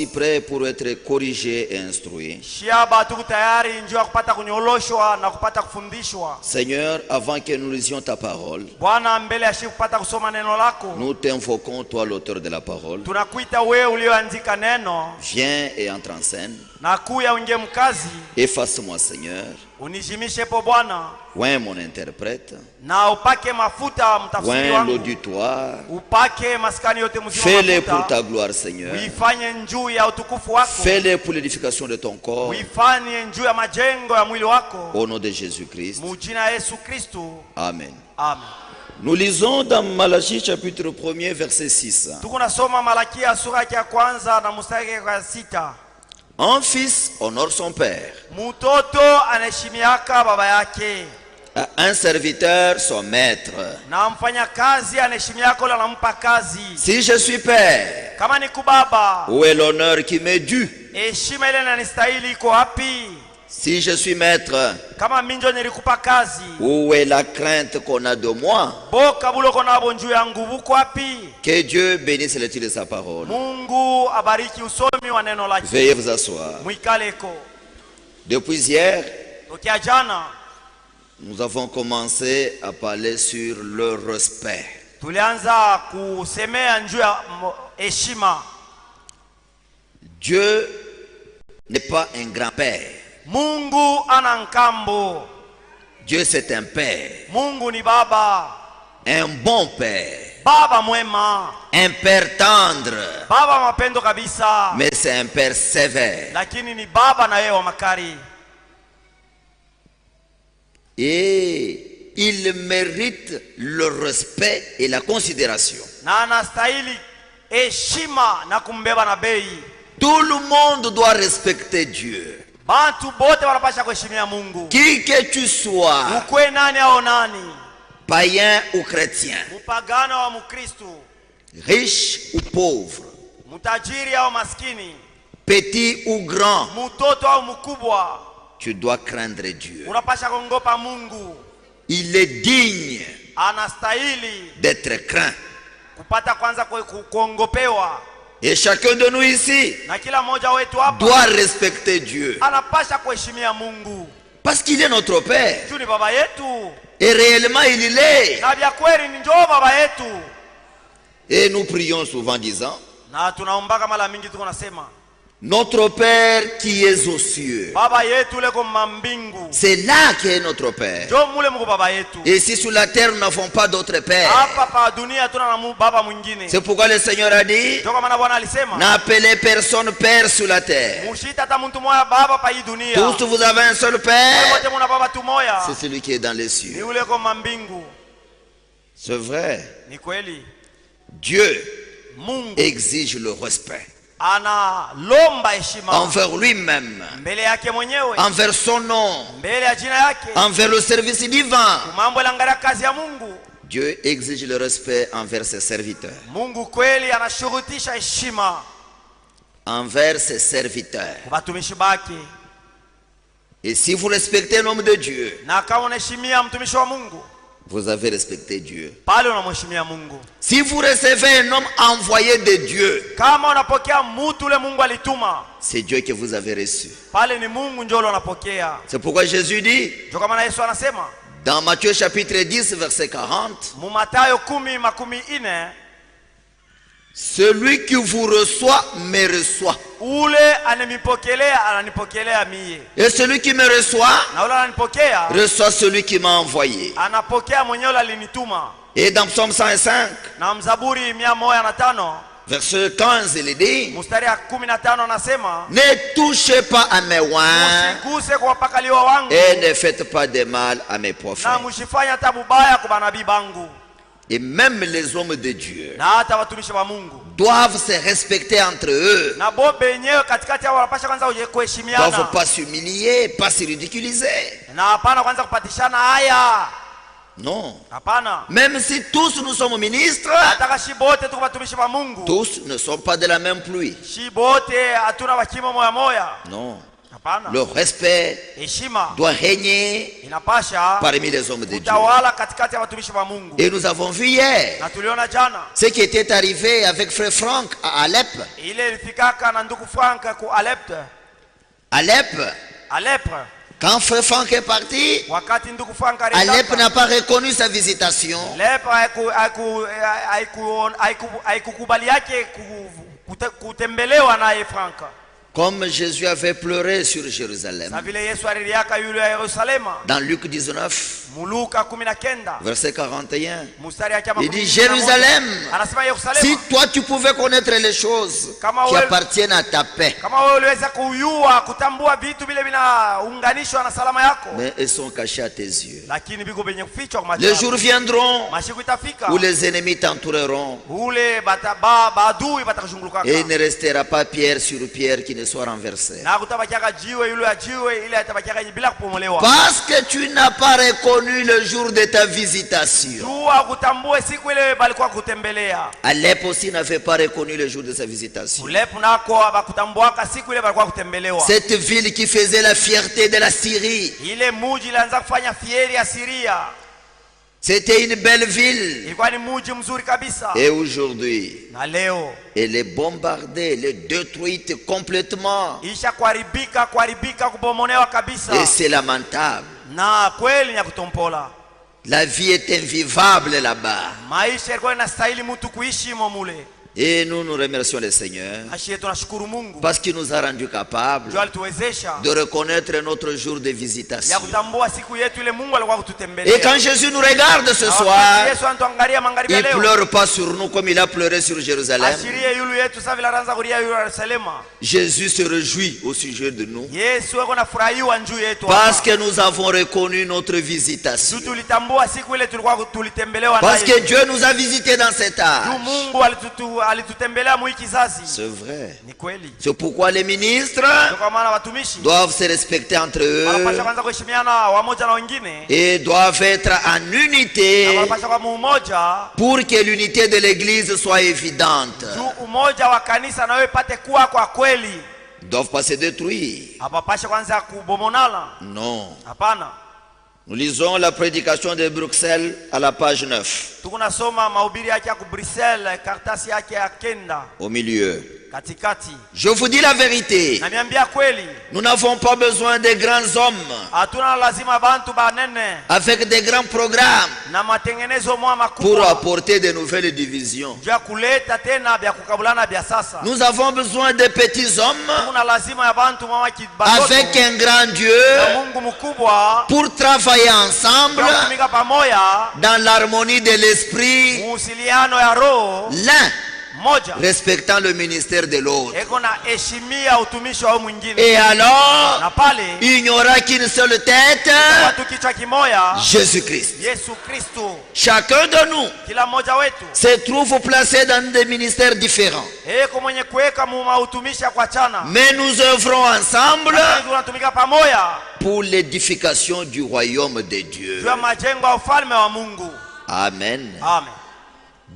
prêt pour être corrigé et instruit. Seigneur, avant que nous lisions ta parole, nous t'invoquons, toi l'auteur de la parole. Viens et entre en scène. Efface-moi, Seigneur. Oins mon interprète. Oins l'auditoire. Fais-le pour ta gloire, Seigneur. Fais-le pour l'édification de ton corps. Au nom de Jésus-Christ. Amen. Nous lisons dans Malachie chapitre 1er verset 6. Un fils honore son père. Un serviteur son maître. Si je suis père, où est l'honneur qui m'est dû? Si je suis maître, où est la crainte qu'on a de moi? Que Dieu bénisse l'étude de sa parole. Veuillez vous asseoir. Depuis hier, nous avons commencé à parler sur le respect. Dieu n'est pas un grand-père. Dieu c'est un père. Un bon père. Un père tendre. Mais c'est un père sévère. Et il mérite le respect et la considération. Tout le monde doit respecter Dieu. Qui que tu sois, païen ou chrétien, riche ou pauvre, petit ou grand, tu dois craindre Dieu. Il est digne d'être craint. Et chacun de nous ici doit respecter Dieu. Parce qu'il est notre Père. Et réellement il l'est. Et nous prions souvent disant: notre Père qui est aux cieux. C'est là qu'est notre Père. Et si sur la terre nous n'avons pas d'autre Père, c'est pourquoi le Seigneur a dit: n'appelez personne Père sur la terre. Tous vous avez un seul Père, c'est celui qui est dans les cieux. C'est vrai. Dieu exige le respect envers lui-même, envers son nom, envers le service divin. Dieu exige le respect envers ses serviteurs. Envers ses serviteurs. Et si vous respectez l'homme de Dieu, vous avez respecté Dieu. Si vous recevez un homme envoyé de Dieu, c'est Dieu que vous avez reçu. C'est pourquoi Jésus dit dans Matthieu chapitre 10 verset 40: celui qui vous reçoit me reçoit. Et celui qui me reçoit reçoit celui qui m'a envoyé. Et dans Psaume 105 verset 15 il dit: ne touchez pas à mes oins et ne faites pas de mal à mes prophètes. Et même les hommes de Dieu doivent se respecter entre eux. Ils ne doivent pas s'humilier, pas se ridiculiser. Non. Même si tous nous sommes ministres, tous ne sont pas de la même pluie. Non. Le respect doit régner parmi les hommes de Dieu. Et nous avons vu hier ce qui était arrivé avec frère Franck à Alep. Alep. Quand frère Franck est parti, Alep n'a pas reconnu sa visitation. Comme Jésus avait pleuré sur Jérusalem. Dans Luc 19, verset 41, il dit: Jérusalem, si toi tu pouvais connaître les choses qui appartiennent à ta paix, mais elles sont cachées à tes yeux. Les jours viendront où les ennemis t'entoureront et il ne restera pas pierre sur pierre qui ne soit renversée. Parce que tu n'as pas reconnu le jour de ta visitation. Alep aussi n'avait pas reconnu le jour de sa visitation. Cette ville qui faisait la fierté de la Syrie, c'était une belle ville. Et aujourd'hui, elle est bombardée, elle est détruite complètement. Et c'est lamentable. La vie est invivable là-bas. Et nous remercions le Seigneur parce qu'il nous a rendus capables de reconnaître notre jour de visitation. Et quand Jésus nous regarde ce soir, il ne pleure pas sur nous comme il a pleuré sur Jérusalem. Jésus se réjouit au sujet de nous parce que nous avons reconnu notre visitation. Parce que Dieu nous a visités dans cet âge. C'est vrai. C'est pourquoi les ministres doivent se respecter entre eux et doivent être en unité pour que l'unité de l'église soit évidente. Ils ne doivent pas se détruire. Non. Nous lisons la prédication de Bruxelles à la page 9. Au milieu. Je vous dis la vérité. Nous n'avons pas besoin de grands hommes avec des grands programmes pour apporter de nouvelles divisions. Nous avons besoin de petits hommes avec un grand Dieu pour travailler ensemble dans l'harmonie de l'esprit, l'un respectant le ministère de l'autre. Et alors, il n'y aura qu'une seule tête, Jésus-Christ. Chacun de nous se trouve placé dans des ministères différents. Mais nous œuvrons ensemble pour l'édification du royaume de Dieu. Amen.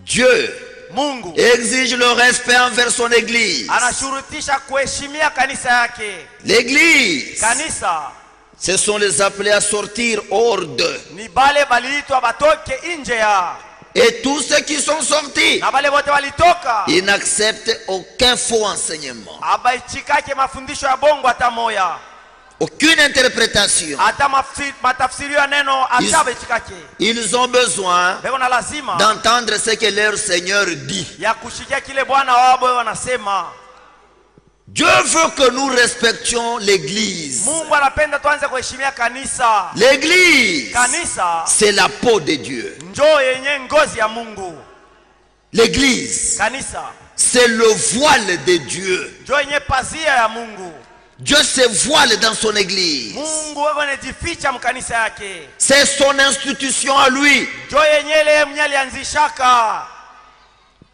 Dieu exige le respect envers son église. L'église, ce sont les appelés à sortir hors d'eux. Et tous ceux qui sont sortis, ils n'acceptent aucun faux enseignement, aucune interprétation. Ils ont besoin d'entendre ce que leur Seigneur dit. Dieu veut que nous respections l'église. L'église, c'est la peau de Dieu. L'église, c'est le voile de Dieu. Dieu se voile dans son église. C'est son institution à lui.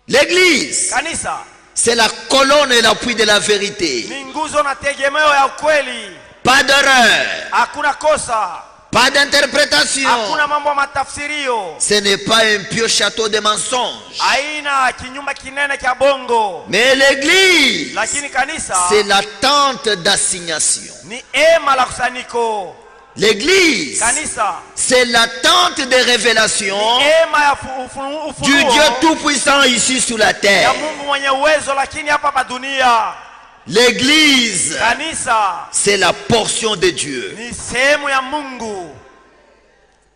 L'église, c'est la colonne et l'appui de la vérité. Pas d'erreur, pas d'interprétation. Ce n'est pas un pieux château de mensonges. Mais l'église, c'est la tente d'assignation. L'église, c'est l'attente des révélations du Dieu Tout-Puissant ici sur la terre. L'église, c'est la portion de Dieu.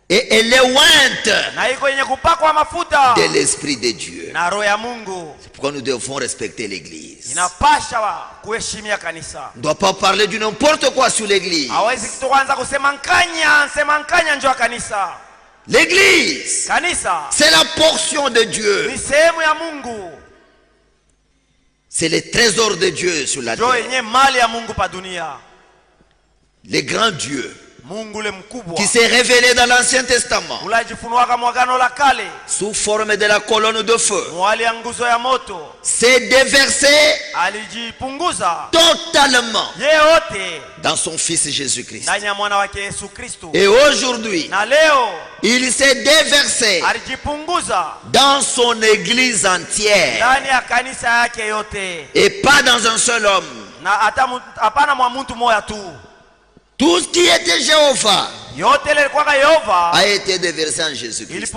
Et elle est ointe de l'Esprit de Dieu. C'est pourquoi nous devons respecter l'église. On ne doit pas parler du n'importe quoi sur l'église. L'église, c'est la portion de Dieu. C'est le trésor de Dieu sur la terre. Les grands dieux qui s'est révélé dans l'Ancien Testament sous forme de la colonne de feu, s'est déversé totalement dans son Fils Jésus-Christ. Et aujourd'hui, il s'est déversé dans son Église entière et pas dans un seul homme. Tout ce qui était Jéhovah a été déversé en Jésus-Christ.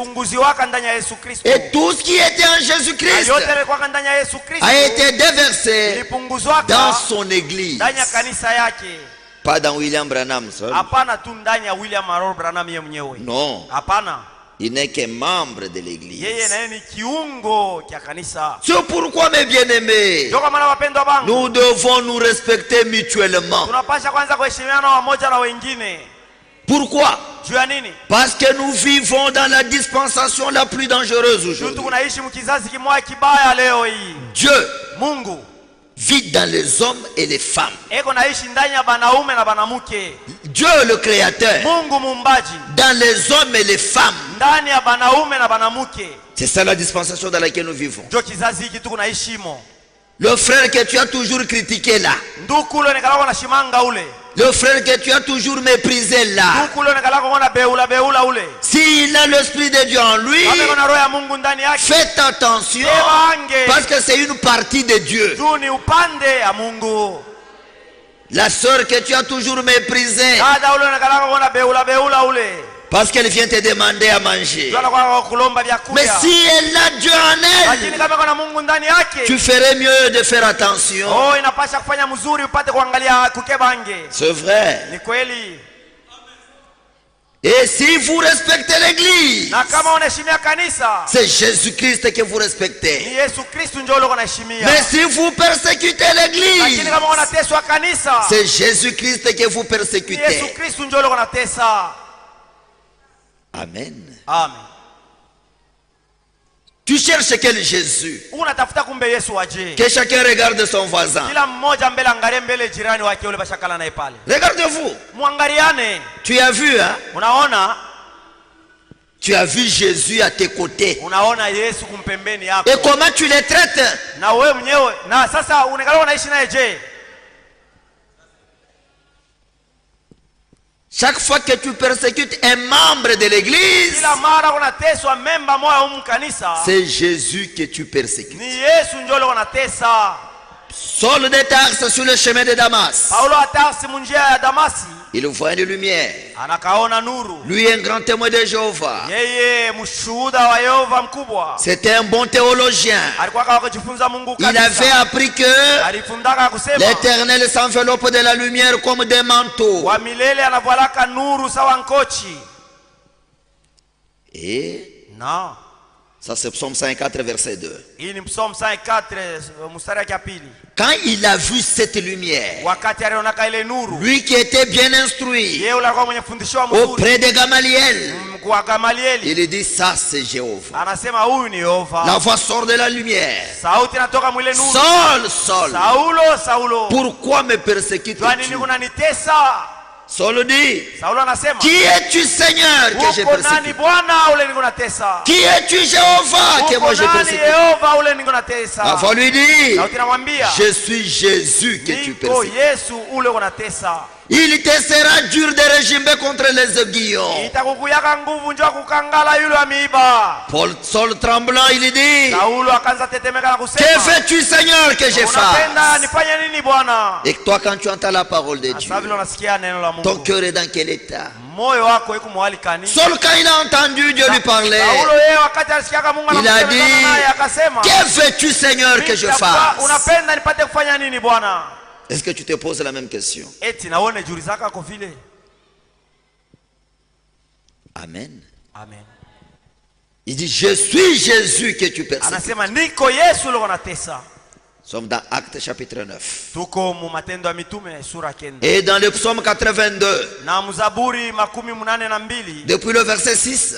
Et tout ce qui était en Jésus-Christ a été déversé dans son Église. Pas dans William Branham seul. Non. Il n'est qu'un membre de l'église. C'est pourquoi, mes bien-aimés, nous devons nous respecter mutuellement. Pourquoi? Parce que nous vivons dans la dispensation la plus dangereuse aujourd'hui. Dieu vit dans les hommes et les femmes. Dieu le Créateur dans les hommes et les femmes. C'est ça la dispensation dans laquelle nous vivons. Le frère que tu as toujours critiqué là, le frère que tu as toujours méprisé là, s'il a l'Esprit de Dieu en lui, faites attention, parce que c'est une partie de Dieu. La sœur que tu as toujours méprisée, parce qu'elle vient te demander à manger. Mais si elle a Dieu en elle, tu ferais mieux de faire attention. C'est vrai. Et si vous respectez l'église, c'est Jésus-Christ que vous respectez. Mais si vous persécutez l'église, c'est Jésus-Christ que vous persécutez. Amen. Amen. Tu cherches quel Jésus? Que chacun regarde son voisin. Regardez-vous. Tu as vu, hein? Tu as vu Jésus à tes côtés. Et comment tu les traites? Chaque fois que tu persécutes un membre de l'église, c'est Jésus que tu persécutes. Saul de Tarse sur le chemin de Damas, il voit une lumière. Lui, un grand témoin de Jéhovah. C'était un bon théologien. Il avait appris que l'Éternel s'enveloppe de la lumière comme des manteaux. Et ça c'est Psaume 54 verset 2. Quand il a vu cette lumière, lui qui était bien instruit auprès de Gamaliel, il dit ça c'est Jéhovah. La voix sort de la lumière. Saul, Saul, pourquoi me persécutes-tu? Saul dit, qui es-tu Seigneur que je persécute? Qui es-tu Jéhovah que moi je persécute? La voix lui dit, je suis Jésus que tu persécutes. Il te sera dur de régimer contre les aiguillons. Paul, Saul tremblant, il dit: que fais-tu, Seigneur, que je fasse? Et toi, quand tu entends la parole de Dieu, ton cœur est dans quel état? Saul, quand il a entendu Dieu lui parler, il a dit: que fais-tu, Seigneur, que je fasse? Est-ce que tu te poses la même question? Amen. Amen. Il dit: je suis Jésus que tu persécutes. Nous sommes dans Actes chapitre 9. Et dans le psaume 82, depuis le verset 6,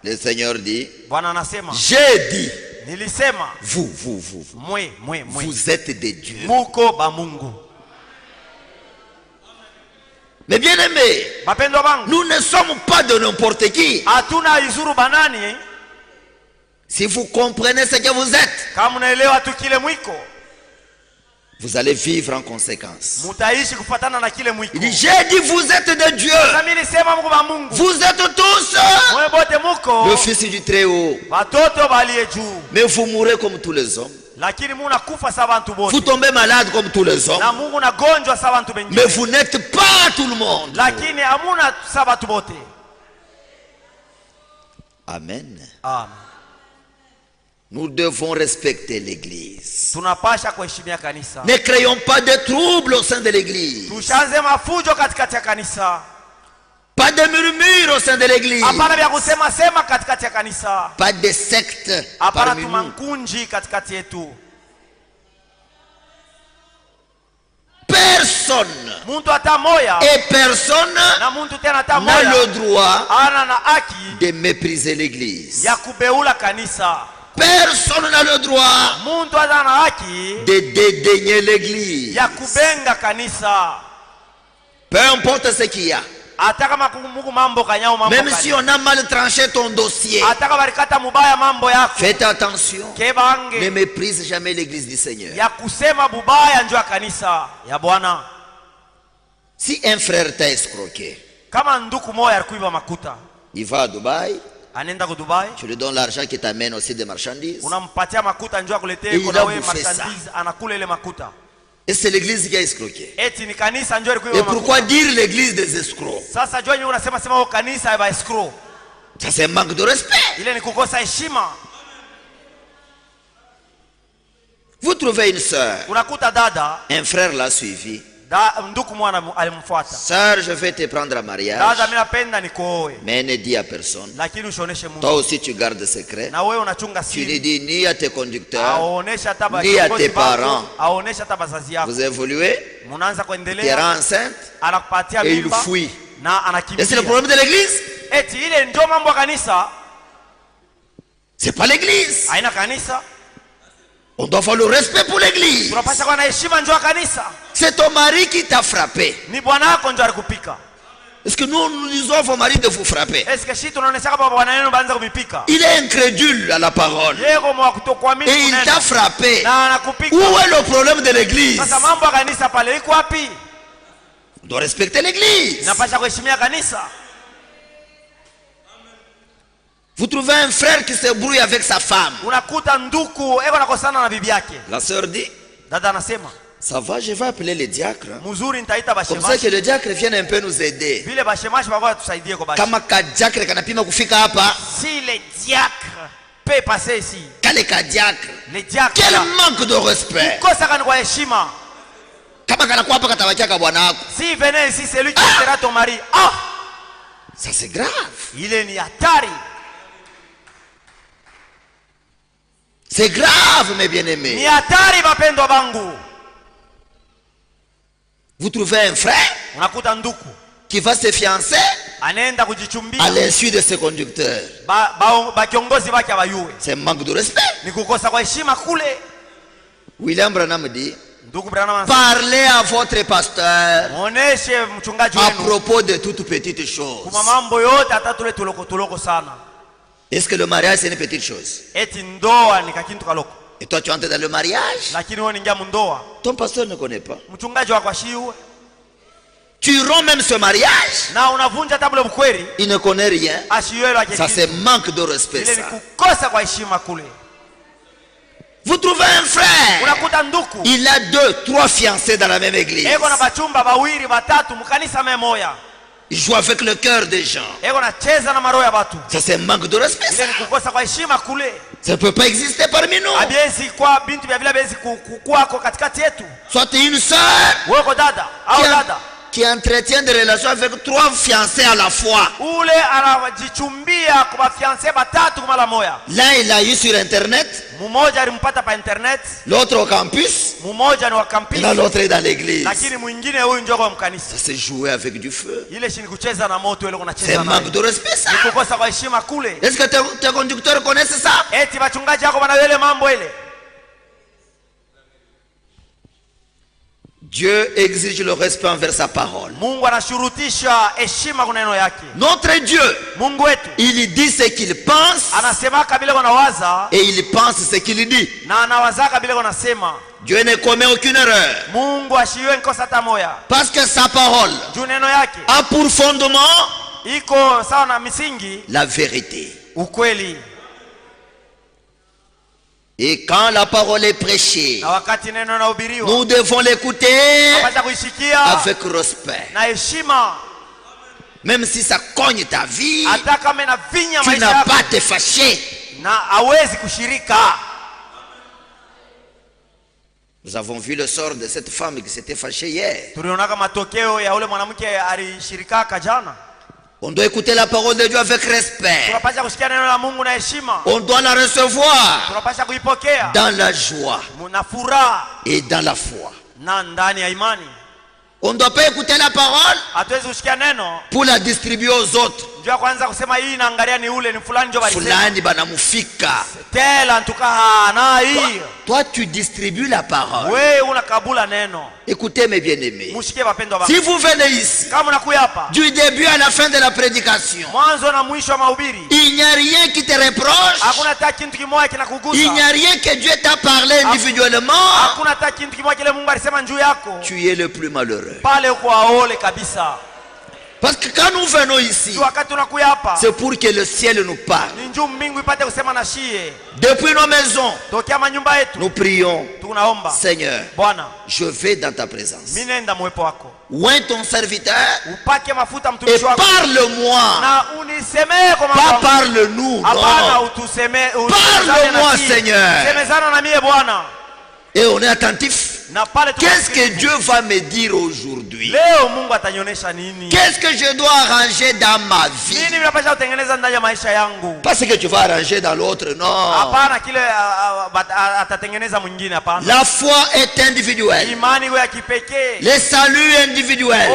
le Seigneur dit: j'ai dit, vous êtes des dieux. Mais bien aimés, nous ne sommes pas de n'importe qui. Si vous comprenez ce que vous êtes, vous allez vivre en conséquence. Il dit: j'ai dit, vous êtes des dieux. Vous êtes tous le Fils du Très-Haut. Mais vous mourrez comme tous les hommes. Vous tombez malade comme tous les hommes. Mais vous n'êtes pas tout le monde. Amen. Amen. Nous devons respecter l'église. Ne créons pas de troubles au sein de l'église. Pas de murmures au sein de l'église. Pas de sectes parmi nous. Personne et personne n'a le droit de mépriser l'église. Personne n'a le droit de dédaigner l'église. Peu importe ce qu'il y a. Même si on a mal tranché ton dossier, faites attention. Ne méprise jamais l'église du Seigneur. Si un frère t'a escroqué, il va à Dubaï, tu lui donnes l'argent qui t'amène aussi des marchandises, et il a bouffé ça. Et c'est l'église qui a escroqué. Et pourquoi dire l'église des escrocs? Ça c'est un manque de respect. Vous trouvez une soeur, un frère l'a suivi. Sœur, je vais te prendre à mariage, mais ne dis à personne. Toi aussi tu gardes secret. Tu ne dis ni à tes conducteurs, ni à tes parents. Vous évoluez, tu es enceinte, et il fuit. Et c'est le problème de l'église. C'est pas l'église. On doit avoir le respect pour l'église. C'est ton mari qui t'a frappé. Est-ce que nous disons à vos maris de vous frapper? Il est incrédule à la parole. Et il t'a frappé. Où est le problème de l'église? On doit respecter l'église. Vous trouvez un frère qui se brouille avec sa femme. La sœur dit: ça va, je vais appeler les diacres. Comme ça que le diacre vienne un peu nous aider. Si les diacres peuvent passer ici. Quel manque de respect. Si venait ici, c'est lui qui sera ton mari. Ça c'est grave. Il est niatari. C'est grave, mes bien-aimés. Niatari bapendwa bangu. Vous trouvez un frère qui va se fiancer à l'insu de ses conducteurs. C'est un manque de respect. William Branham dit: parlez à votre pasteur à propos de toutes petites choses. Est-ce que le mariage c'est une petite chose? Et toi tu entres dans le mariage, ton pasteur ne connaît pas. tu romps même ce mariage, na unavunja hata ule mkweli, il ne connaît rien. Ça c'est manque de respect. Ile ni kukosa kwa heshima kule. Vous trouvez un frère, unakuta nduku, il a 2, 3 fiancés dans la même église. Eko na bachumba bawili batatu mkanisa moja. Il joue avec le cœur des gens. Eko na cheza na maroho ya batu. Ça c'est manque de respect. Ile ni kukosa kwa heshima kule. Ça ne peut pas exister parmi nous. Abiezi kwa bintu vya vile bezi kukwako katikati yetu. Soit une sœur, wewe dada au dada qui entretient des relations avec 3 fiancés à la fois. Ule anajichumbia kwa fiancé batatu kwa mara moja. L'un il a eu sur internet, mmoja alimpata pa internet, l'autre au campus, mmoja ni wa campus, et l'autre est dans l'église. Lakini mwingine huyu ndio kwa mkanisa. Ça c'est jouer avec du feu. Ile shini kucheza na moto, ile unacheza na. C'est manque de respect ça. Ni kukosa kwa heshima kule. Est-ce que tes conducteurs connaissent ça? Eti wachungaji wako wana ile mambo ile. Dieu exige le respect envers sa parole. Mungu anashurutisha heshima kwa neno yake. Notre Dieu, Mungu wetu, il dit ce qu'il pense, anasema kabila anawaza, et il pense ce qu'il dit. Na anawaza kabila anasema. Dieu ne commet aucune erreur. Mungu ashiwe nkosa hata moja. Parce que sa parole neno yake a pour fondement iko sawa na misingi la vérité. Ukweli. Et quand la parole est prêchée, na wakati neno linahubiriwa, nous devons l'écouter avec respect. Na heshima. Même si ça cogne ta vie, hata kama inavinya tu n'as pas à te fâcher. Na hawezi kushirika. Nous avons vu le sort de cette femme qui s'était fâchée hier. Tulionaka matokeo ya ule mwanamke alishirika jana. On doit écouter la parole de Dieu avec respect. On doit la recevoir dans la joie et dans la foi. On ne doit pas écouter la parole pour la distribuer aux autres. Fulani banamufika. Toi tu distribues la parole. Écoutez mes bien-aimés. Si vous venez ici, du début à la fin de la prédication, il n'y a rien qui te reproche. Il n'y a rien que Dieu t'a parlé individuellement. Tu es le plus malheureux. Parce que quand nous venons ici, c'est pour que le ciel nous parle. Depuis nos maisons, nous prions, Seigneur, je vais dans ta présence. Oint ton serviteur et parle-moi. Pas parle-nous. Parle-moi, Seigneur. Et on est attentif. Qu'est-ce que Dieu va me dire aujourd'hui? Qu'est-ce que je dois arranger dans ma vie? Pas ce que tu vas arranger dans l'autre, non. La foi est individuelle. Le salut est individuel.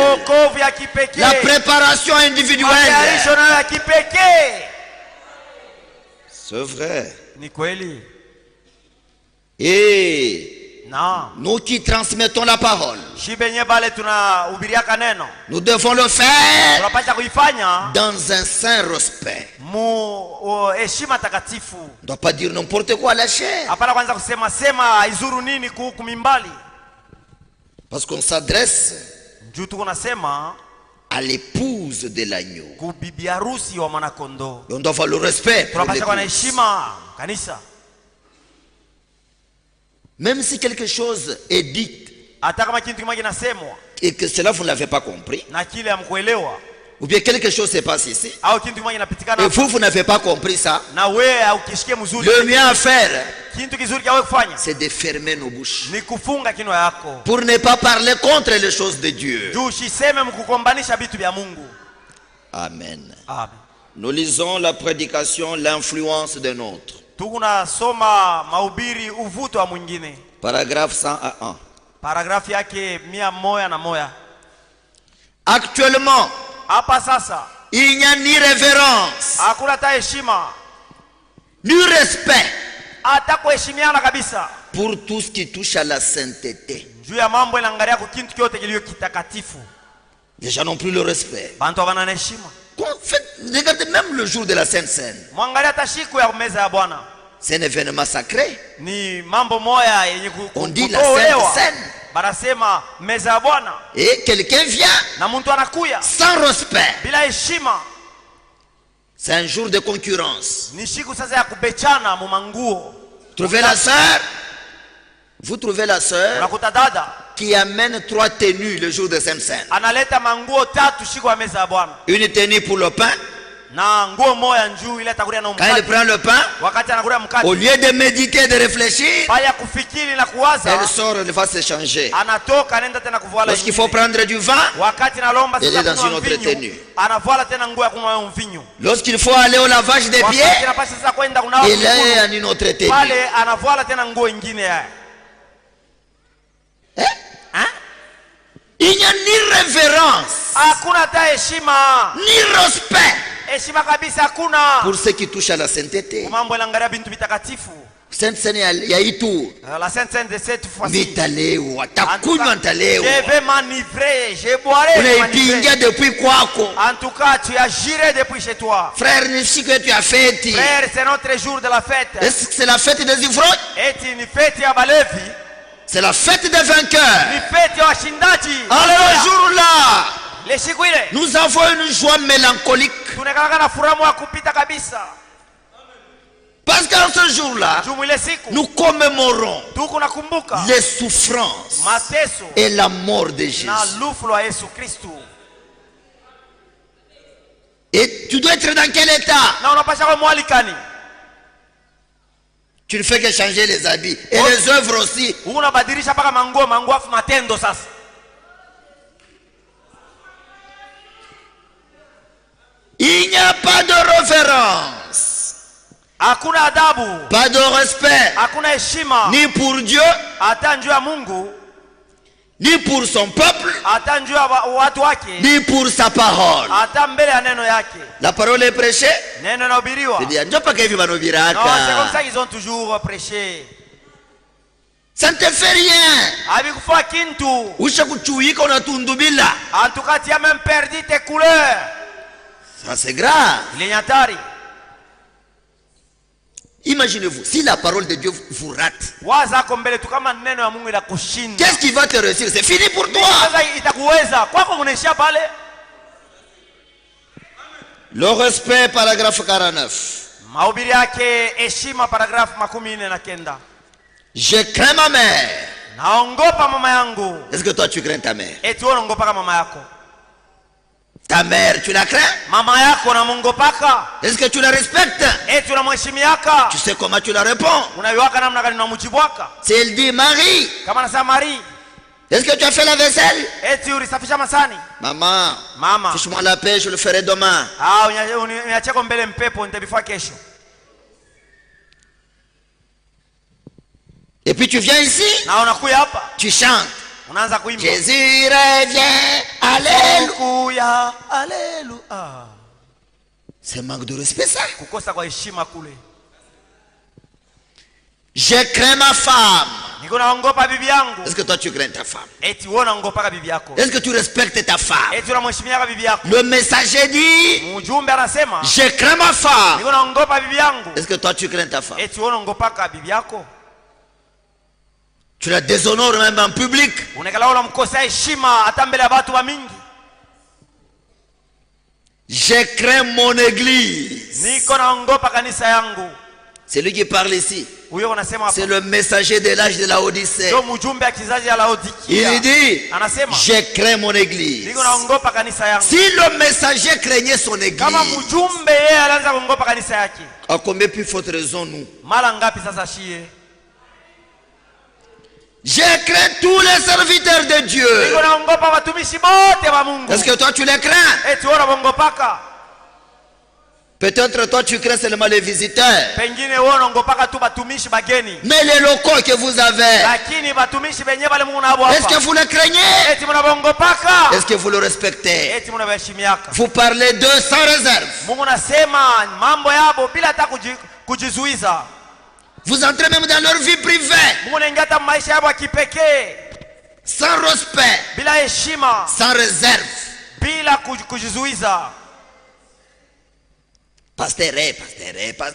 La préparation est individuelle. C'est vrai. Et nous qui transmettons la parole, nous devons le faire dans un saint respect. On ne doit pas dire n'importe quoi à la chair. Parce qu'on s'adresse à l'épouse de l'agneau. On doit avoir le respect pour l'épouse. Même si quelque chose est dit et que cela vous ne l'avez pas compris, ou bien quelque chose se passe ici et vous n'avez pas compris ça, le mieux à faire, c'est de fermer nos bouches pour ne pas parler contre les choses de Dieu. Amen. Nous lisons la prédication, l'influence d'un autre. Paragraphe 101. Paragraphe yake 101. Actuellement, il n'y a ni révérence, ni respect pour tout ce qui touche à la sainteté. Les gens n'ont plus le respect. Regardez même le jour de la Sainte Seine. C'est un événement sacré. On dit la Sainte Seine. Barasema meza ya Bwana. Et quelqu'un vient Na mtu anakuya sans respect. bila heshima. C'est un jour de concurrence. Ni siku sasa ya kubechana mu manguo. Trouvez la sœur. Vous trouvez la sœur Unakuta dada qui amène 3 tenues le jour de Samson. analeta manguo 3 siku ya meza ya Bwana. Une tenue pour le pain. Na nguo moja njuu ile atakulia na Quand elle mkate. prend le pain, Wakati anakulia mkate, au lieu de méditer, de réfléchir, baya kufikiri na kuwaza, elle sort, elle va se changer. anatoka anaenda tena kuvala. Lorsqu'il faut prendre du vin, wakati nalomba elle est dans une kunywa autre mvinyo, tenue. anavala tena nguo ya kunywa mvinyo. Lorsqu'il faut aller au lavage des pieds, Wakati anapaswa sasa kwenda kunawa elle est mikono, en une autre tenue. pale anavala tena nguo nyingine ya. Il n'y a ni révérence, Hakuna hata heshima. ni respect Heshima kabisa hakuna. pour ce qui touche à la sainteté. Mambo yanaangalia bintu vitakatifu. Sainte Seine ya itu La Sainte Seine de cette fois-ci. vitalewa takunywa ntalewa Je vais m'enivrer, je boirai. unaipinja depuis kwako. En tout cas, tu as géré depuis chez toi. Frère, ni siku yetu ya feti. Frère, c'est notre jour de la fête. Est-ce que c'est la fête des ivrognes? Eti ni fête ya balevi, C'est la fête des vainqueurs. ni fête ya washindaji. Alors le jour-là, Le siku ile nous avons une joie mélancolique. tunakaa na furaha ya kupita kabisa. Parce qu'en ce jour-là, Jumu ile siku nous commémorons tuko nakumbuka les souffrances mateso et la mort de Jésus. na lufu la Yesu Kristo. Et tu dois être dans quel état? Na unapasha kwa mwalikani. Tu ne fais que changer les habits. Et les œuvres aussi. Unabadilisha paka manguo afu matendo sasa. Il n'y a pas de révérence, Hakuna adabu, pas de respect, hakuna heshima, ni pour Dieu, hata njoo ya Mungu, ni pour son peuple, hata njoo ya watu wake, ni pour sa parole. hata mbele ya neno yake. La parole est prêchée. Neno inahubiriwa. C'est-à-dire, ndio paka hivi Non, c'est comme banobiraka. ça qu'ils ont toujours prêché. Ça ne te fait rien. Habikufua kintu. Usha kuchuika unatundubila. En tout cas, tu as même perdu tes couleurs. Ça c'est grave. Il est nyatari. Imaginez-vous, si la parole de Dieu vous rate, Waza ako mbele tu kama neno ya Mungu itakushinda. qu'est-ce qui va te réussir? C'est fini pour toi. Sasa itakuweza. Kwako unaishia pale. Le respect, paragraphe 49. Mahubiri yake heshima, paragrafu 49. Je crains ma mère. Naongopa mama yangu. Est-ce que toi tu crains ta mère? Eti wewe unaongopaka mama yako. Ta mère, tu la crains? Mama yako unamwongopaka. Est-ce que tu la respectes? Eti unamheshimiaka. Tu sais comment tu la réponds? Unaiwaka namna gani unamjibwaka? Si elle dit Marie, Kama nasema Marie, est-ce que tu as fait la vaisselle? eti ulisafisha masani? Maman, Mama, fiche-moi la paix, je le ferai demain. uniacheko mbele mpepo nitabifua kesho. Et puis tu viens ici, Na unakuya hapa, tu chantes. unaanza kuimba. Jésus revient, alléluia. Kuya, haleluya. C'est manque de respect ça. Kukosa kwa heshima kule. Je crains ma femme. Niko naongopa bibi yangu. Est-ce que toi tu crains ta femme? Eti wewe unaongopaka bibi yako. Est-ce que tu respectes ta femme? Eti unamheshimiaka bibi yako. Le messager dit, Mjumbe anasema, je crains ma femme. niko naongopa bibi yangu. Est-ce que toi tu crains ta femme? Eti wewe unaongopaka bibi yako. Tu la déshonores même en public. Unekala unamkosea heshima hata mbele ya watu wa mingi. Je crains mon église. Niko naongopa kanisa yangu. C'est lui qui parle ici. Huyo unasema hapa. C'est le messager de l'âge de la Odyssée. Ndio mjumbe ya kizazi ya Laodikia. Il dit, Anasema, je crains mon église. niko naongopa kanisa yangu. Si le messager craignait son Kama église, mjumbe yeye alianza kuongopa kanisa yake. à combien plus forte raison nous? Mara ngapi sasa shie? Je crains tous les serviteurs de Dieu. Niko naongopa watumishi wote wa Mungu. Est-ce que toi tu les crains? Eti wewe unaongopaka. Peut-être toi tu crains seulement les visiteurs. Pengine wewe unaongopaka tu watumishi bageni. Mais les locaux que vous avez, Lakini watumishi wenyewe wale Mungu nabo est-ce que hapa. vous les craignez? Eti mnaongopaka. Est-ce que vous le respectez? Eti mnawaheshimiaka. Vous parlez d'eux sans réserve. Mungu nasema mambo yabo bila hata kujizuiza. Vous entrez même dans leur vie privée, Mungu anaingia hata maisha yabo ya kipekee. sans respect, Bila heshima, sans réserve. bila kujizuiza.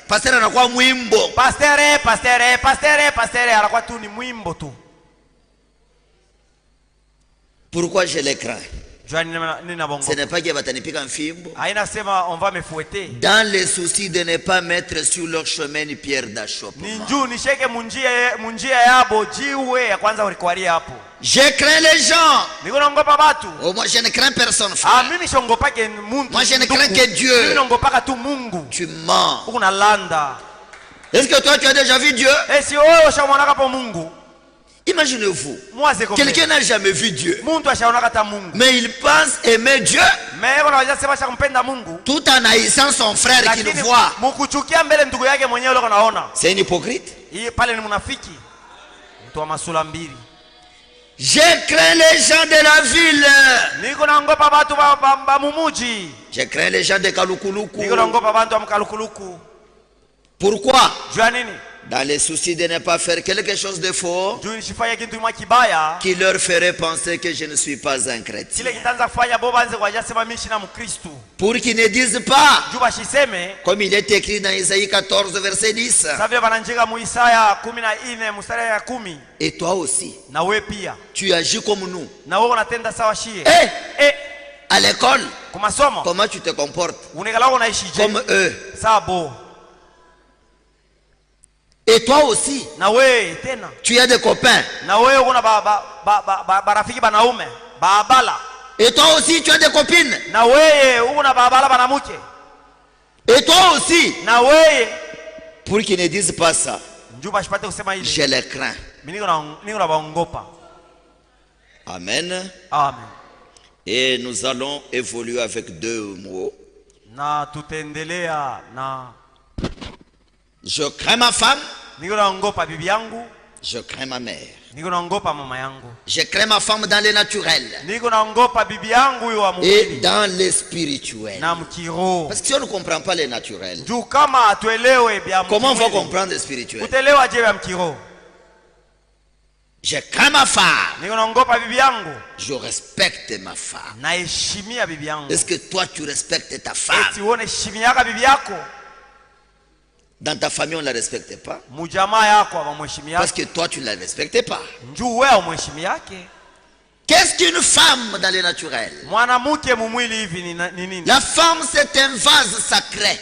Pasteur anakuwa mwimbo. Pastere anakuwa tu ni mwimbo tu. Pourquoi je les crains? Ce n'est pas que batanipika mfimbo. Dans le souci de ne pas mettre sur leur chemin une pierre d'achoppement. Je crains les gens. Oh, moi je ne crains personne, frère. Moi je ne crains que Dieu. Tu mens. Est-ce que toi tu as déjà vu Dieu? Imaginez-vous, quelqu'un n'a jamais vu Dieu, mais il pense aimer Dieu tout en haïssant son frère qui le voit. C'est un hypocrite. Je crains les gens de la ville. Je crains les gens de Kalukuluku. Pourquoi? Dans les soucis de ne pas faire quelque chose de faux qui leur ferait penser que je ne suis pas un chrétien. Pour qu'ils ne disent pas, comme il est écrit dans Isaïe 14 verset 10, et toi aussi tu agis comme nous. À l'école, comment tu te comportes? Comme eux. Et toi aussi, tu as des copains. Et toi aussi, tu as des copines. Et toi aussi, pour qu'ils ne disent pas ça, je les crains. Amen. Et nous allons évoluer avec deux mots. Je crains ma femme. Je crains ma mère. Je crains ma femme dans le naturel et dans le spirituel. Parce que si on ne comprend pas le naturel, comment on va comprendre le spirituel? Je crains ma femme. Je respecte ma femme. Est-ce que toi tu respectes ta femme? Dans ta famille, on ne la respecte pas. Parce que toi, tu ne la respectes pas. Qu'est-ce qu'une femme dans le naturel? La femme, c'est un vase sacré.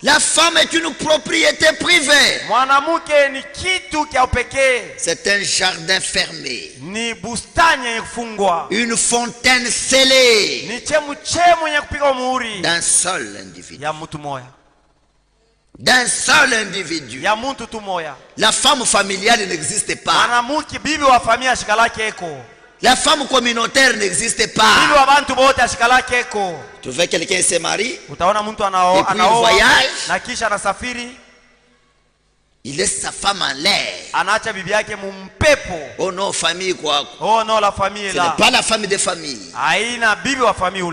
La femme est une propriété privée. C'est un jardin fermé. Une fontaine scellée d'un seul individu. D'un seul individu. La femme familiale n'existe pas. La femme communautaire n'existe pas. Tu veux quelqu'un se marie, et puis il voyage, il laisse sa femme en l'air. Oh non, famille quoi? Ce n'est pas la femme de famille.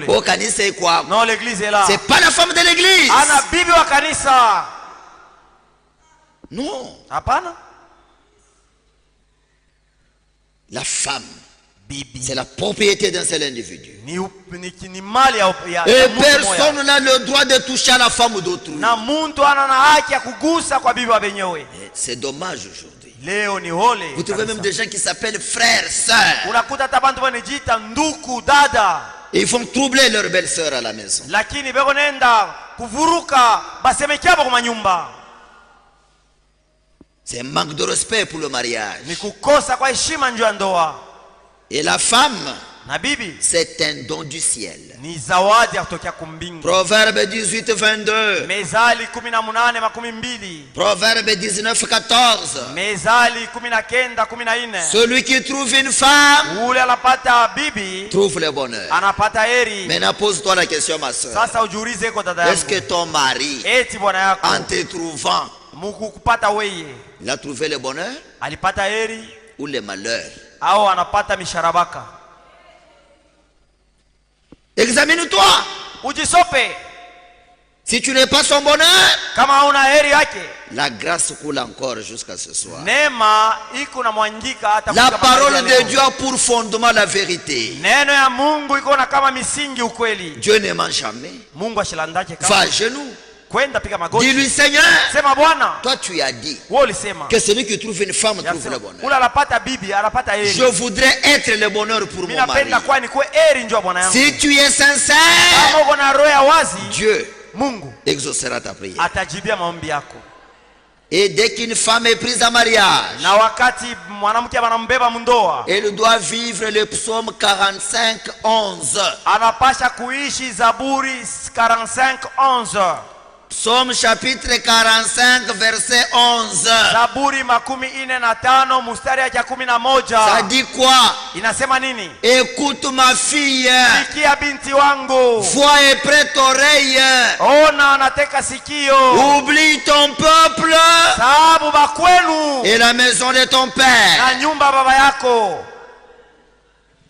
Oh, kanisa est quoi? C'est pas la femme de l'église. Non. La femme, c'est la propriété d'un seul individu. Et personne n'a le droit de toucher à la femme d'autrui. C'est dommage aujourd'hui. Vous trouvez même des gens qui s'appellent frères, sœurs. Et ils font troubler leur belle-sœur à la maison. C'est un manque de respect pour le mariage. Et la femme, c'est un don du ciel. Proverbe 18, 22. Proverbe 19, 14. Celui qui trouve une femme trouve le bonheur. Maintenant pose-toi la question, ma soeur. Est-ce que ton mari, en te trouvant, il a trouvé le bonheur ou le malheur? Examine-toi. Si tu n'es pas son bonheur, la grâce coule encore jusqu'à ce soir. La parole de Dieu a pour fondement la vérité. Dieu ne ment jamais. Va à genoux. Dis-lui, Seigneur, Sema Bwana, toi tu as dit wewe ulisema que celui qui trouve une femme trouve le bonheur. Ula anapata bibi, anapata heri. Je voudrais être le bonheur pour mon mari. Kwa ni kuwe heri njoo bwana yangu. Si tu es sincère, kama uko na roho ya wazi, Dieu Mungu exaucera ta prière. Atajibia maombi yako. Et dès qu'une femme est prise en mariage, na wakati mwanamke anambeba mundoa, elle doit vivre le psaume 45:11. Anapasha kuishi Zaburi 45:11. Psaume chapitre 45 verset 11. Zaburi 45 mstari ya 11. Ça dit quoi? Inasema nini? Écoute ma fille. Sikia binti wangu. Vois et prête oreille. Ona nateka sikio. Oublie ton peuple. Sababu bakwenu. Et la maison de ton père. Na nyumba baba yako.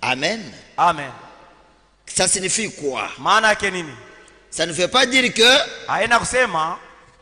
Amen. Amen. Ça signifie quoi? Maana yake nini? Ça ne veut pas dire que haina kusema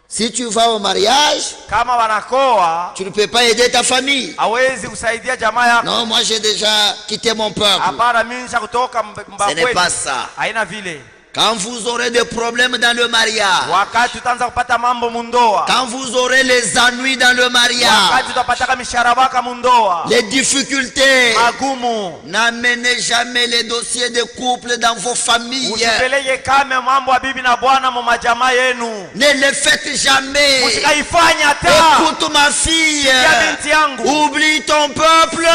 si tu vas au mariage, kama wanakoa, tu ne peux pas aider ta famille. Hawezi kusaidia jamaa yako. Non, moi j'ai déjà quitté mon peuple. Hapana, mimi nishakutoka mbakwetu. Ce n'est pas ça. Haina vile. Quand vous aurez des problèmes dans le mariage, wakati utaanza kupata mambo mundoa, quand vous aurez les ennuis dans le mariage, wakati utapata misharabaka mundoa, les difficultés, magumu, n'amenez jamais les dossiers de couple dans vos familles. Usipeleke kama mambo ya bibi na bwana mu majamaa yenu. Ne le faites jamais. Usikaifanya hata. Écoute ma fille. Binti yangu. Oublie ton peuple.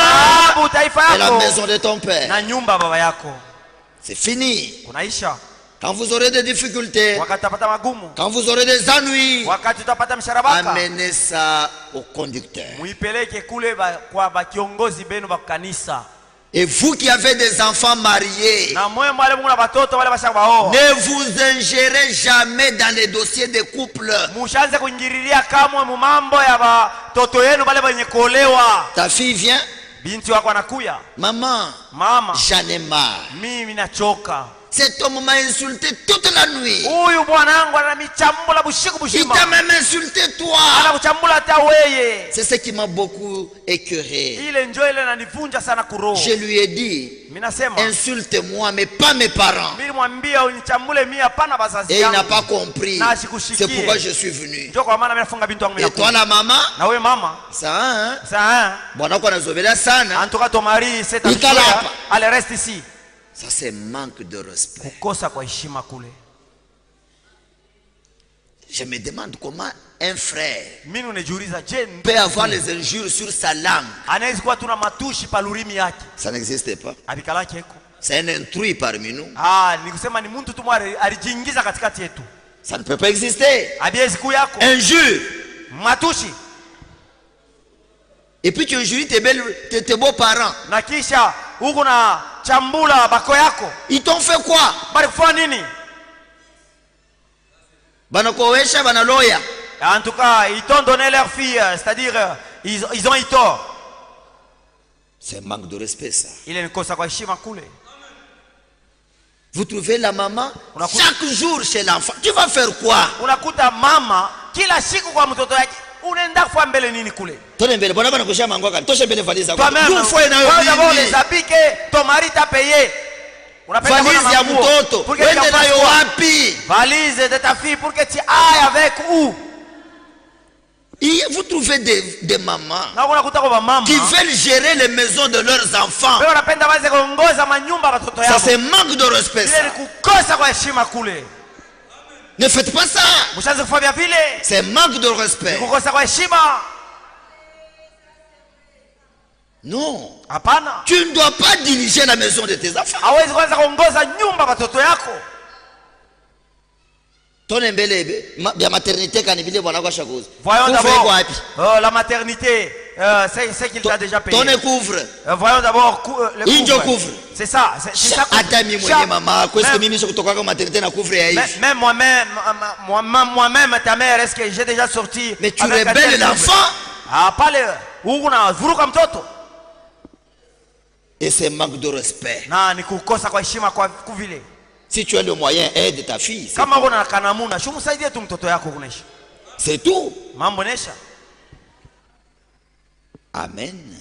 Et la maison de ton père. Na nyumba baba yako. C'est fini. Kunaisha. Quand vous aurez des difficultés, quand vous aurez des ennuis, amenez ça au conducteur. Et vous qui avez des enfants mariés, ne vous ingérez jamais dans les dossiers de couple. Ta fille vient, maman, j'en ai marre. Cet homme m'a insulté toute la nuit. Il t'a même insulté toi. C'est ce qui m'a beaucoup écœuré. Je lui ai dit, insulte-moi mais pas mes parents. Et il n'a pas compris. C'est pourquoi je suis venu. Et toi la maman, ça hein? Allez, reste ici. Ça c'est manque de respect. Je me demande comment un frère peut avoir les injures sur sa langue. Ça n'existe pas. C'est un intrus parmi nous. Ça ne peut pas exister. Injure. Et puis tu injures tes beaux-parents. Ils t'ont fait quoi? Banakowesha banaloya. En tout cas, ils t'ont donné leur fille, c'est-à-dire ils ont eu tort. C'est un manque de respect ça. Vous trouvez la maman chaque jour chez l'enfant. Tu vas faire quoi? Unakuta mama kila siku kwa mtoto yake. Unaenda kufanya mbele nini kule? Mbele bwana bana kusha mangwaka. Tosha mbele valiza. Nous faut d'abord les appliquer. Ton mari t'a payé. Valise ya mtoto. Wende nayo wapi? Valise de ta fille pour que tu ailles avec où? Et vous trouvez des mamans qui veulent gérer les maisons de leurs enfants. Ça c'est manque de respect ça. Ne faites pas ça. C'est manque de respect. Non. Tu ne dois pas diriger la maison de tes enfants. Voyons d'abord la maternité, c'est ce qu'il t'a déjà payé. Voyons d'abord le couvre. C'est ça. Même moi-même, ta mère, est-ce que j'ai déjà sorti? Mais tu rebelles l'enfant. Et c'est manque de respect. Si tu as le moyen, aide ta fille. C'est tout. Amen.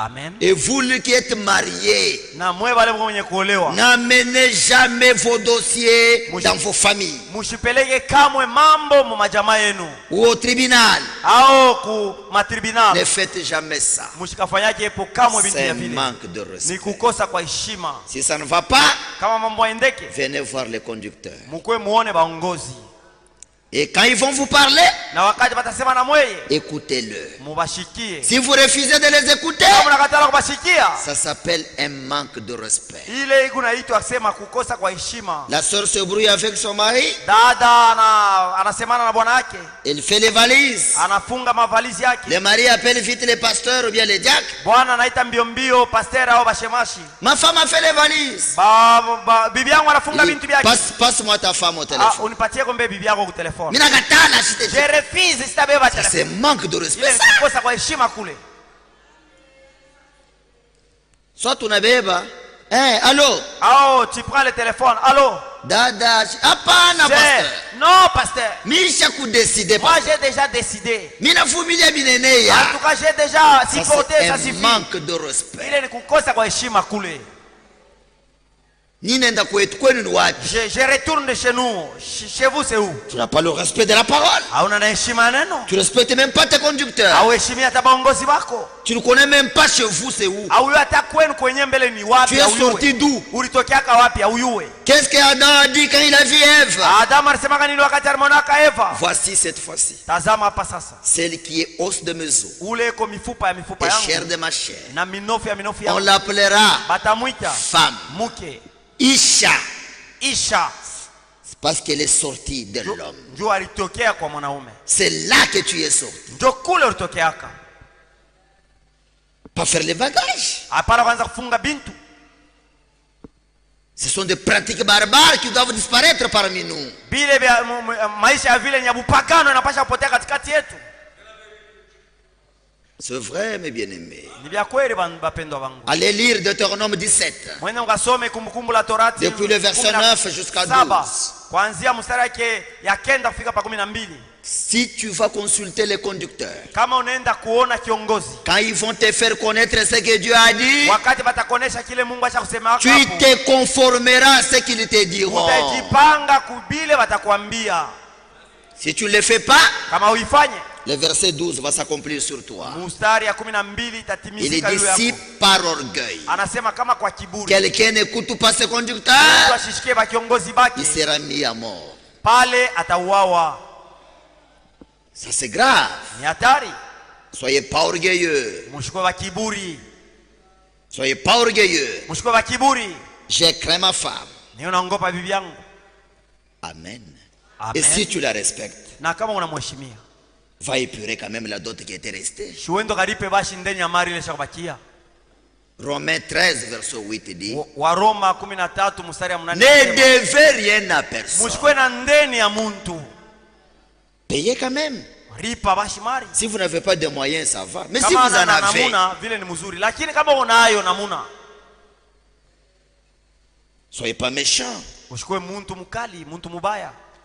Amen. Et vous qui êtes mariés, n'amenez jamais vos dossiers dans vos familles ou au tribunal. Ne faites jamais ça. C'est un manque de respect. Si ça ne va pas, venez voir les conducteurs. Et quand ils vont vous parler, écoutez-le. Si vous refusez de les écouter, ça s'appelle un manque de respect. La sœur se brouille avec son mari. Il fait les valises. Le mari appelle vite les pasteurs ou bien les diacres. Ma femme a fait les valises. Passe-moi ta femme au téléphone. Je refuse. C'est manque de respect. Soit tu n'abeba. Allô? Tu prends le téléphone. Allô? Dada. Pasteur. Non, pasteur. Moi, j'ai déjà décidé. En tout cas, j'ai déjà supporté. Ça suffit. Manque de respect. Je retourne de chez nous. Chez vous, c'est où? Tu n'as pas le respect de la parole. Tu ne respectes même pas tes conducteurs. Tu ne connais même pas chez vous, c'est où. Tu es sorti d'où? Qu'est-ce qu'Adam a dit quand il a vu Ève? Voici cette fois-ci celle qui est os de mes os et chair de ma chair. On l'appellera femme. Isha. C'est parce qu'elle est sortie de l'homme. C'est là que tu es sorti. Pas faire les bagages. Ce sont des pratiques barbares qui doivent disparaître parmi nous. C'est vrai, mes bien-aimés. Allez lire Deutéronome 17. Depuis le verset 9 jusqu'à 12. Si tu vas consulter les conducteurs, quand ils vont te faire connaître ce que Dieu a dit, tu te conformeras à ce qu'ils te diront. Si tu ne le fais pas, le verset 12 va s'accomplir sur toi. Il dit si par orgueil quelqu'un n'écoute pas ses conducteurs, il sera mis à mort. Ça c'est grave. Soyez pas orgueilleux. Soyez pas orgueilleux. J'ai craint ma femme. Amen. Et si tu la respectes, va épurer quand même la dot qui était restée. Romains 13 verset 8 dit, ne devez rien à personne. Payez quand même. Si vous n'avez pas de moyens, ça va. Mais si vous en avez, soyez pas méchants.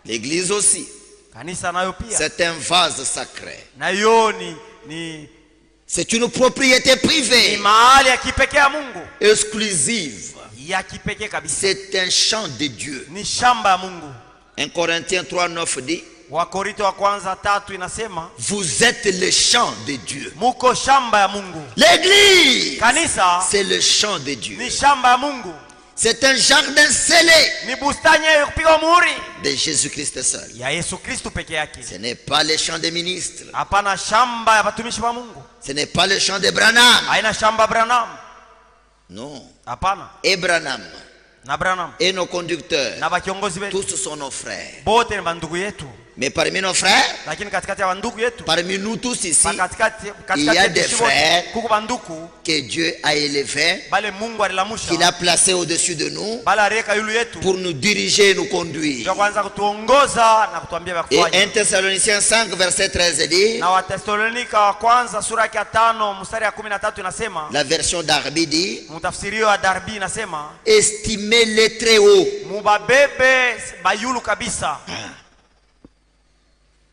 L'église aussi. C'est un vase sacré. C'est une propriété privée, exclusive. C'est un champ de Dieu. 1 Corinthiens 3:9 dit, vous êtes le champ de Dieu. L'église, c'est le champ de Dieu. C'est un jardin scellé de Jésus-Christ seul. Ce n'est pas le champ des ministres. Ce n'est pas le champ de Branham. Non. Et Branham et nos conducteurs, tous sont nos frères. Mais parmi nos frères, parmi nous tous ici, il y a des frères que Dieu a élevés, qu'il a placés au-dessus de nous pour nous diriger et nous conduire. Et 1 Thessaloniciens 5 verset 13 dit, la version d'Arbi dit, estimez-les très haut.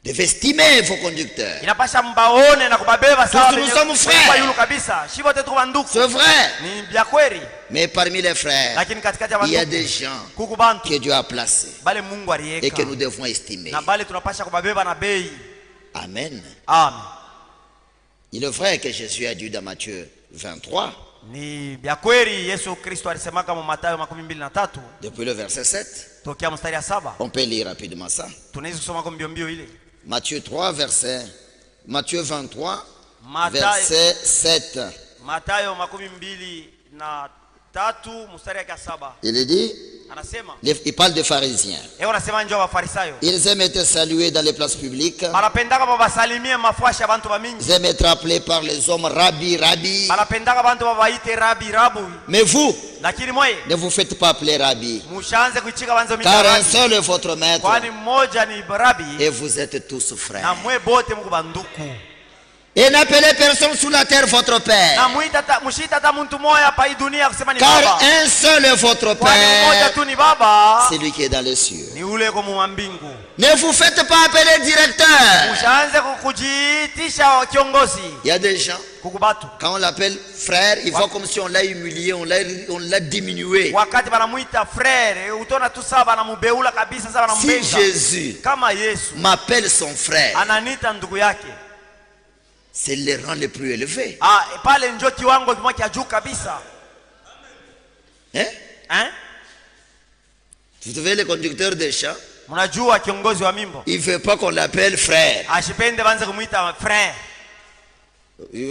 devez estimer vos conducteurs. Inapasha mbaone na kubabeba sawa. Tous nous sommes frères. C'est vrai. Ni bya kweli. Mais parmi les frères, il y a des gens que Dieu a placés et que nous devons estimer. Amen. Amen. Il est vrai que Jésus a dit dans Matthieu 23, depuis le verset 7, on peut lire rapidement ça. Matthieu 23, verset 7. Il est dit, il parle des pharisiens. Ils aiment être salués dans les places publiques. Ils aiment être appelés par les hommes Rabbi, Rabbi. Mais vous, ne vous faites pas appeler Rabbi, car un seul est votre maître et vous êtes tous frères. Et n'appelez personne sous la terre votre père, car un seul est votre père, c'est lui qui est dans les cieux. Ne vous faites pas appeler directeur. Il y a des gens, quand on l'appelle frère, il voit comme si on l'a humilié, on l'a diminué. Si Jésus m'appelle son frère, c'est le rang le plus élevé. Hein? Vous savez, le conducteur des chats, il ne veut pas qu'on l'appelle frère.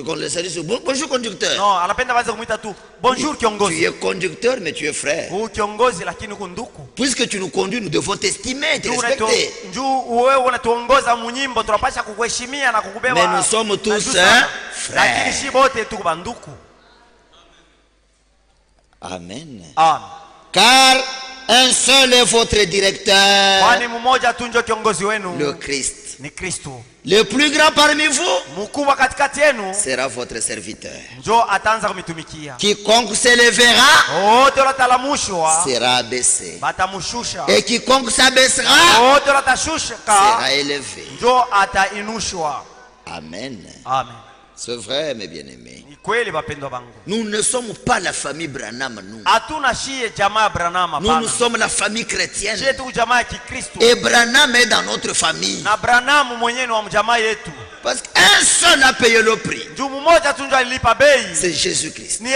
Qu'on le salue, bonjour conducteur. Non, bonjour kiongozi. Tu es conducteur mais tu es frère. Puisque tu nous conduis, nous devons t'estimer, te respecter. Mais nous sommes tous frères. Amen. Car un seul est votre directeur, le Christ. Le plus grand parmi vous sera votre serviteur. Quiconque s'élèvera sera abaissé, et quiconque s'abaissera sera élevé. Amen. C'est vrai, mes bien-aimés. Nous ne sommes pas la famille Branham, nous sommes la famille chrétienne. Et Branham est dans notre famille. Parce qu'un seul a payé le prix. C'est Jésus-Christ. Il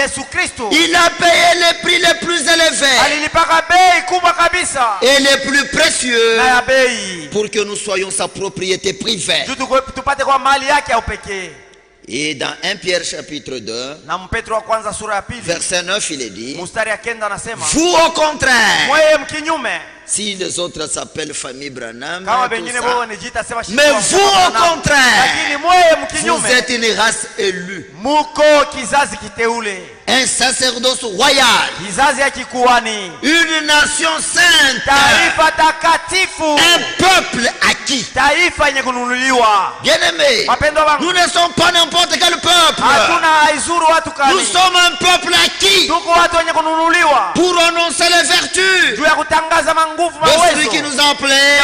a payé le prix le plus élevé et le plus précieux pour que nous soyons sa propriété privée. Et dans 1 Pierre chapitre 2, verset 9, il est dit, vous au contraire, si les autres s'appellent famille Branham, mais vous au contraire, vous êtes une race élue, un sacerdoce royal, une nation sainte, un peuple acquis. Bien-aimés, nous ne sommes pas n'importe quel peuple. Nous sommes un peuple acquis pour annoncer les vertus de celui qui nous a appelés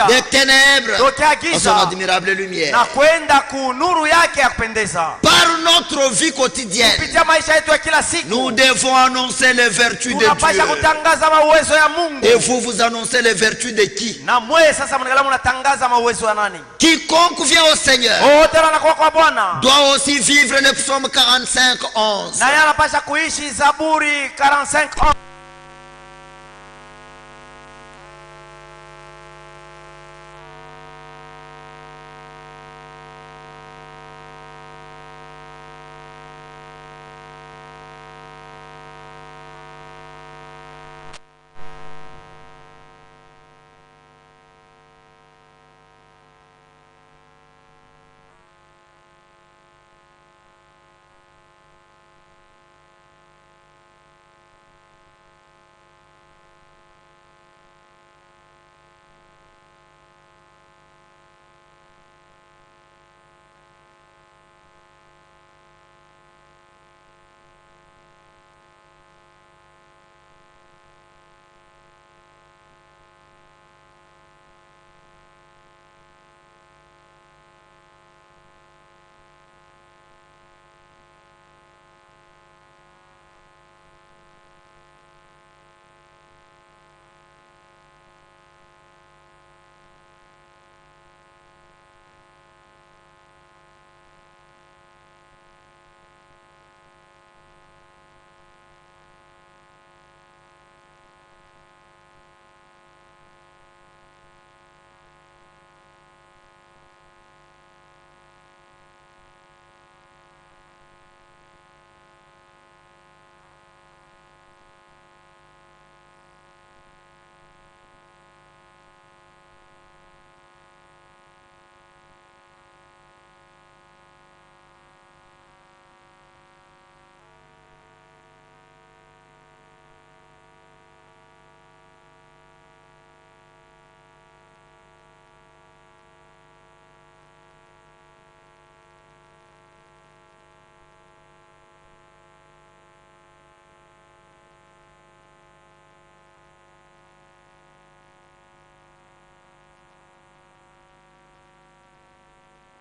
des ténèbres à son admirable lumière. Par notre vie quotidienne, nous devons annoncer les vertus de Dieu. Et vous annoncez les vertus de qui? Quiconque vient au Seigneur doit aussi vivre le psaume 45:11.